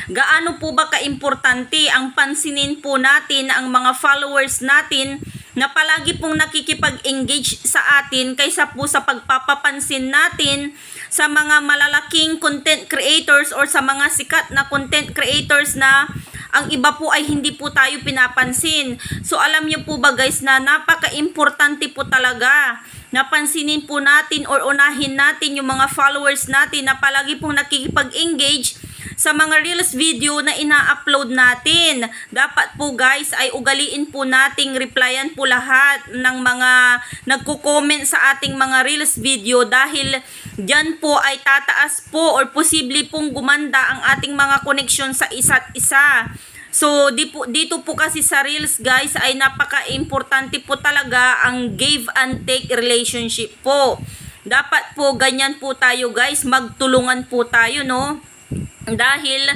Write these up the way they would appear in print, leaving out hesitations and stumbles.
gaano po ba kaimportante ang pansinin po natin ang mga followers natin na palagi pong nakikipag-engage sa atin kaysa po sa pagpapapansin natin sa mga malalaking content creators or sa mga sikat na content creators na ang iba po ay hindi po tayo pinapansin. So alam niyo po ba guys na napaka-importante po talaga napansinin po natin or unahin natin yung mga followers natin na palagi pong nakikipag-engage sa mga reels video na ina-upload natin. Dapat po guys ay ugaliin po nating replyan po lahat ng mga nagko-comment sa ating mga reels video dahil dyan po ay tataas po or posible pong gumanda ang ating mga koneksyon sa isa't isa. So, dito po kasi sa Reels guys ay napaka-importante po talaga ang give and take relationship po. Dapat po ganyan po tayo guys, magtulungan po tayo no. Dahil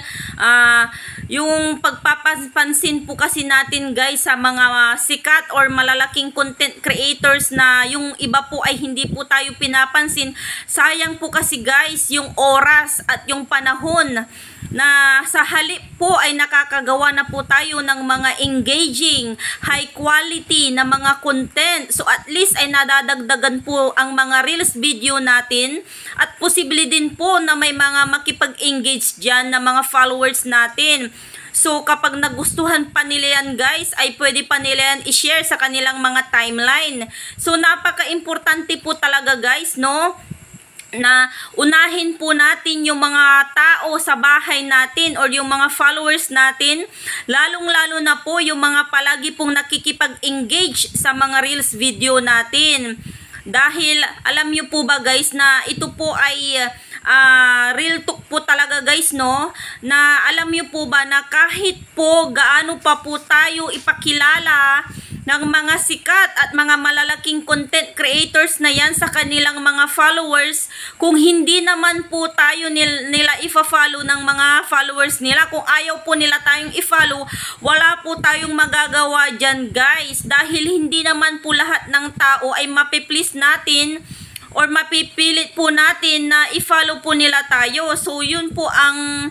yung pagpapansin po kasi natin guys sa mga sikat or malalaking content creators na yung iba po ay hindi po tayo pinapansin, sayang po kasi guys yung oras at yung panahon na sa halip po ay nakakagawa na po tayo ng mga engaging, high quality na mga content. So at least ay nadadagdagan po ang mga reels video natin at posible din po na may mga makipag-engage dyan na mga followers natin. So kapag nagustuhan pa nila yan guys, ay pwede pa nila yan i-share sa kanilang mga timeline. So napaka-importante po talaga guys no, na unahin po natin yung mga tao sa bahay natin or yung mga followers natin, lalong-lalo na po yung mga palagi pong nakikipag-engage sa mga reels video natin. Dahil alam nyo po ba guys na ito po ay real talk po talaga guys no, na alam nyo po ba na kahit po gaano pa po tayo ipakilala ng mga sikat at mga malalaking content creators na yan sa kanilang mga followers, kung hindi naman po tayo nila ifa-follow ng mga followers nila, kung ayaw po nila tayong i-follow, wala po tayong magagawa dyan guys, dahil hindi naman po lahat ng tao ay mapiplease natin or mapipilit po natin na i-follow po nila tayo. So yun po ang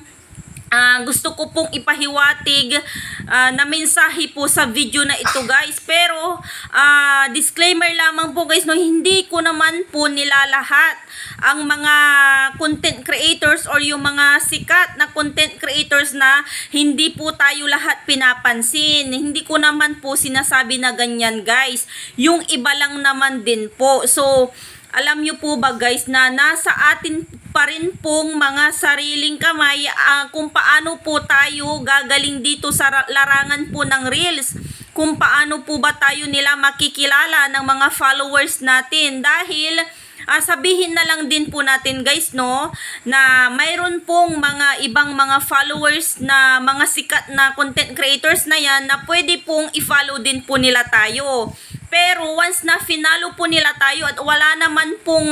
gusto ko pong ipahiwatig na mensahe po sa video na ito guys. Pero disclaimer lamang po guys no, hindi ko naman po nilalahat ang mga content creators or yung mga sikat na content creators na hindi po tayo lahat pinapansin. Hindi ko naman po sinasabi na ganyan guys, yung iba lang naman din po. So alam nyo po ba guys na nasa atin pa rin pong mga sariling kamay kung paano po tayo gagaling dito sa larangan po ng reels, kung paano po ba tayo nila makikilala ng mga followers natin. Dahil sabihin na lang din po natin guys no, na mayroon pong mga ibang mga followers na mga sikat na content creators na yan na pwede pong i-follow din po nila tayo. Pero once na finalo po nila tayo at wala naman pong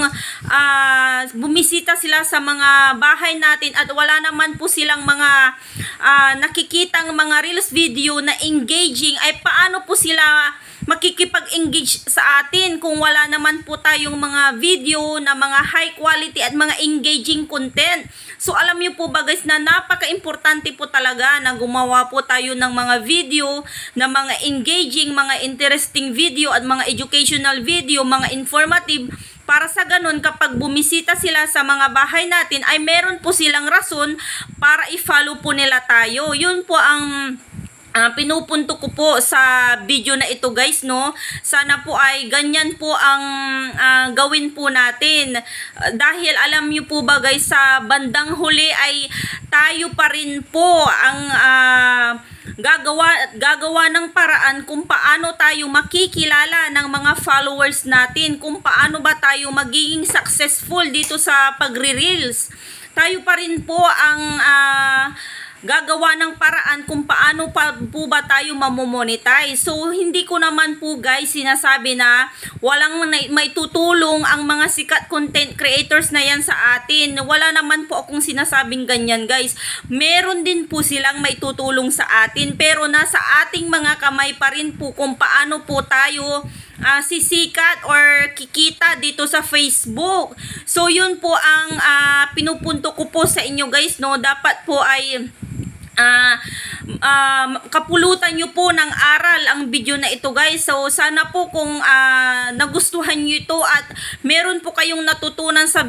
bumisita sila sa mga bahay natin at wala naman po silang mga nakikitang mga reels video na engaging, ay paano po sila makikipag-engage sa atin kung wala naman po tayong mga video na mga high quality at mga engaging content. So alam niyo po ba guys na napaka-importante po talaga na gumawa po tayo ng mga video na mga engaging, mga interesting video at mga educational video, mga informative, para sa ganun kapag bumisita sila sa mga bahay natin ay meron po silang rason para i-follow po nila tayo. Yun po ang pinupunto ko po sa video na ito guys no. Sana po ay ganyan po ang gawin po natin, dahil alam niyo po ba guys sa bandang huli ay tayo pa rin po ang gagawa ng paraan kung paano tayo makikilala ng mga followers natin, kung paano ba tayo magiging successful dito sa pagre-reels. Tayo pa rin po ang gagawa ng paraan kung paano pa po ba tayo mamomonetize. So hindi ko naman po guys sinasabi na walang may tutulong ang mga sikat content creators na yan sa atin. Wala naman po akong sinasabing ganyan guys. Meron din po silang may tutulong sa atin, pero nasa ating mga kamay pa rin po kung paano po tayo sisikat or kikita dito sa Facebook. So yun po ang pinupunto ko po sa inyo guys no. Dapat po ay kapulutan nyo po ng aral ang video na ito guys. So sana po kung nagustuhan nyo ito at meron po kayong natutunan sa